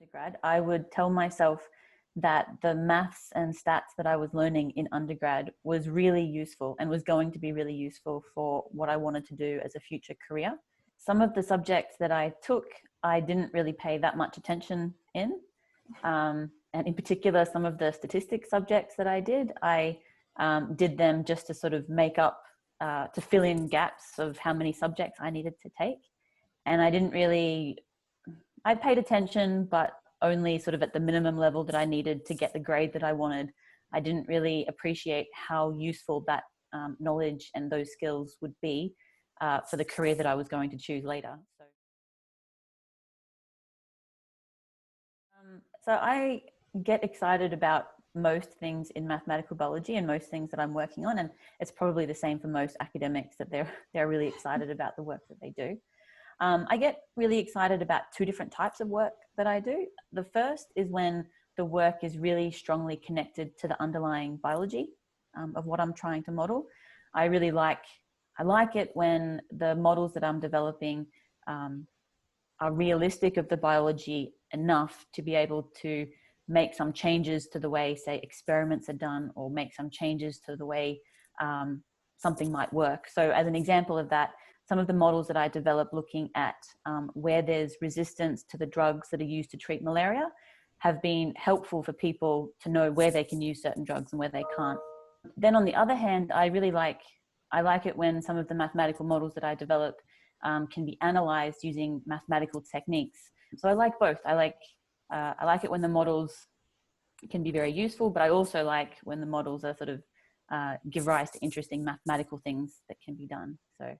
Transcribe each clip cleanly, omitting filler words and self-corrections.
undergrad, I would tell myself that the maths and stats that I was learning in undergrad was really useful and was going to be really useful for what I wanted to do as a future career. Some of the subjects that I took, I didn't really pay that much attention in. And in particular, some of the statistics subjects that I did them just to sort of make up, to fill in gaps of how many subjects I needed to take. And I paid attention, but only sort of at the minimum level that I needed to get the grade that I wanted. I didn't really appreciate how useful that knowledge and those skills would be for the career that I was going to choose later. So I get excited about most things in mathematical biology and most things that I'm working on, and it's probably the same for most academics, that they're really excited about the work that they do. I get really excited about two different types of work that I do. The first is when the work is really strongly connected to the underlying biology of what I'm trying to model. I like it when the models that I'm developing are realistic of the biology enough to be able to make some changes to the way, say, experiments are done, or make some changes to the way something might work. So as an example of that, some of the models that I developed looking at where there's resistance to the drugs that are used to treat malaria have been helpful for people to know where they can use certain drugs and where they can't. Then on the other hand, I like it when some of the mathematical models that I develop can be analyzed using mathematical techniques. So I like both. I like it when the models can be very useful, but I also like when the models are sort of give rise to interesting mathematical things that can be done. So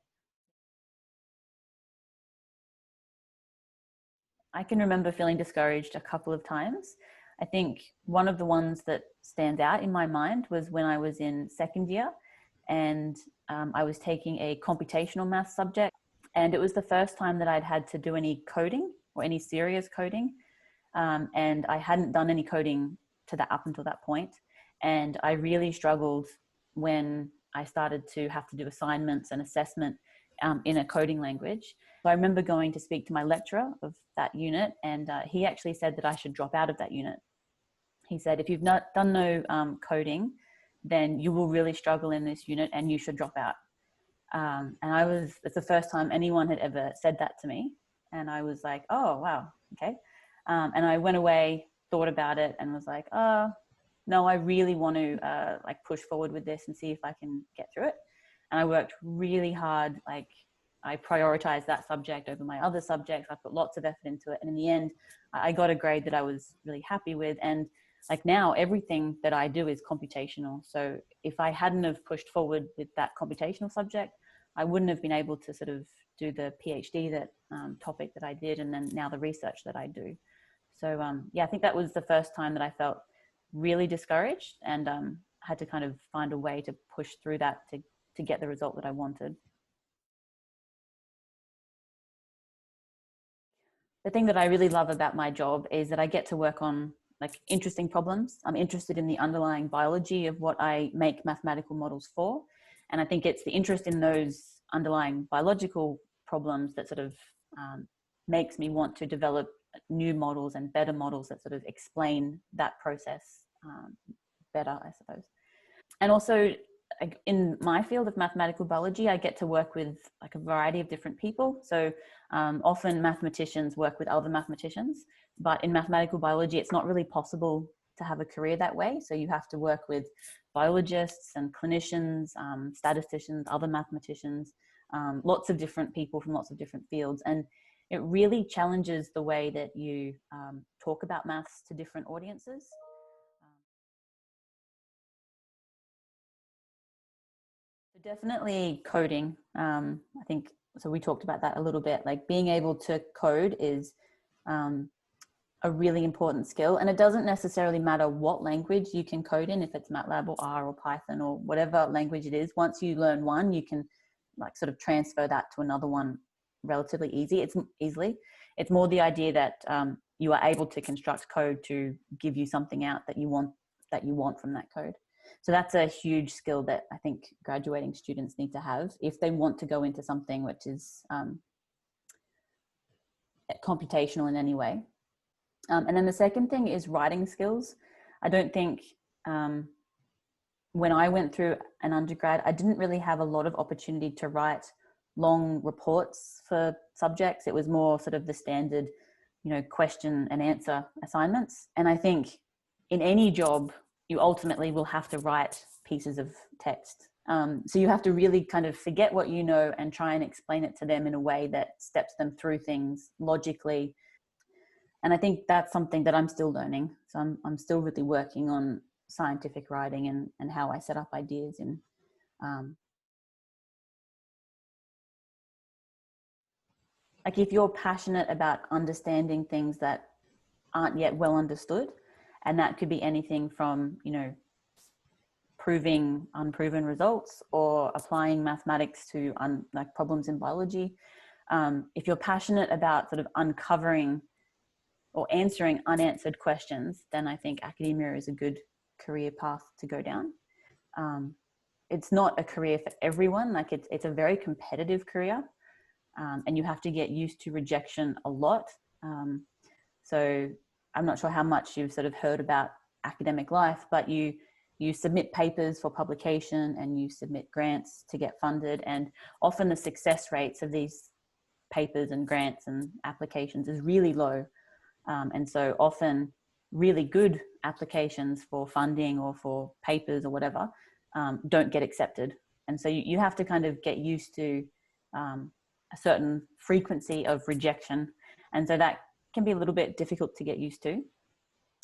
I can remember feeling discouraged a couple of times. I think one of the ones that stands out in my mind was when I was in second year, and I was taking a computational math subject, and it was the first time that I'd had to do any coding or any serious coding, and I hadn't done any coding up until that point, and I really struggled when I started to have to do assignments and assessment in a coding language. So I remember going to speak to my lecturer of that unit, and he actually said that I should drop out of that unit. He said, if you've not done no coding, then you will really struggle in this unit and you should drop out. And it's the first time anyone had ever said that to me. And I was like, oh, wow, okay. And I went away, thought about it, and was like, oh, no, I really want to like push forward with this and see if I can get through it. And I worked really hard. Like, I prioritized that subject over my other subjects. I put lots of effort into it. And in the end, I got a grade that I was really happy with. And like now, everything that I do is computational. So if I hadn't have pushed forward with that computational subject, I wouldn't have been able to sort of do the PhD topic that I did, and then now the research that I do. So yeah, I think that was the first time that I felt really discouraged, and had to kind of find a way to push through that to get the result that I wanted. The thing that I really love about my job is that I get to work on like interesting problems. I'm interested in the underlying biology of what I make mathematical models for. And I think it's the interest in those underlying biological problems that sort of makes me want to develop new models and better models that sort of explain that process better, I suppose. And also, in my field of mathematical biology, I get to work with like a variety of different people. So often mathematicians work with other mathematicians, but in mathematical biology, it's not really possible to have a career that way. So you have to work with biologists and clinicians, statisticians, other mathematicians, lots of different people from lots of different fields. And it really challenges the way that you talk about maths to different audiences. Definitely coding. I think, so we talked about that a little bit, like being able to code is a really important skill. And it doesn't necessarily matter what language you can code in, if it's MATLAB or R or Python or whatever language it is. Once you learn one, you can like sort of transfer that to another one relatively easily. It's more the idea that you are able to construct code to give you something out that you want from that code. So that's a huge skill that I think graduating students need to have if they want to go into something which is computational in any way. And then the second thing is writing skills. I don't think when I went through an undergrad, I didn't really have a lot of opportunity to write long reports for subjects. It was more sort of the standard, you know, question and answer assignments. And I think in any job, you ultimately will have to write pieces of text. So you have to really kind of forget what you know and try and explain it to them in a way that steps them through things logically. And I think that's something that I'm still learning. So I'm still really working on scientific writing and how I set up ideas. And like if you're passionate about understanding things that aren't yet well understood, and that could be anything from, you know, proving unproven results or applying mathematics to like problems in biology. If you're passionate about sort of uncovering or answering unanswered questions, then I think academia is a good career path to go down. It's not a career for everyone. Like it's a very competitive career, and you have to get used to rejection a lot. So I'm not sure how much you've sort of heard about academic life, but you submit papers for publication and you submit grants to get funded. And often the success rates of these papers and grants and applications is really low. And so often really good applications for funding or for papers or whatever don't get accepted. And so you have to kind of get used to a certain frequency of rejection. And so that can be a little bit difficult to get used to.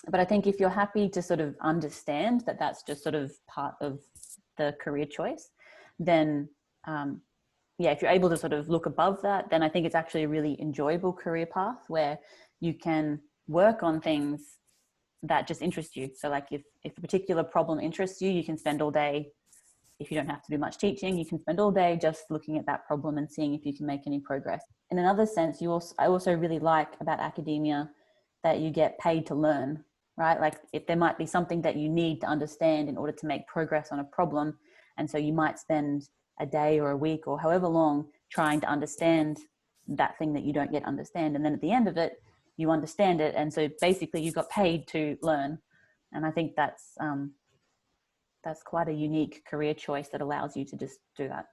But I think if you're happy to sort of understand that that's just sort of part of the career choice, then yeah, if you're able to sort of look above that, then I think it's actually a really enjoyable career path where you can work on things that just interest you. So like if a particular problem interests you, you can spend all day, if you don't have to do much teaching, you can spend all day just looking at that problem and seeing if you can make any progress. In another sense, I also really like about academia that you get paid to learn, right? Like if there might be something that you need to understand in order to make progress on a problem. And so you might spend a day or a week or however long trying to understand that thing that you don't yet understand. And then at the end of it, you understand it. And so basically you got paid to learn. And I think that's quite a unique career choice that allows you to just do that.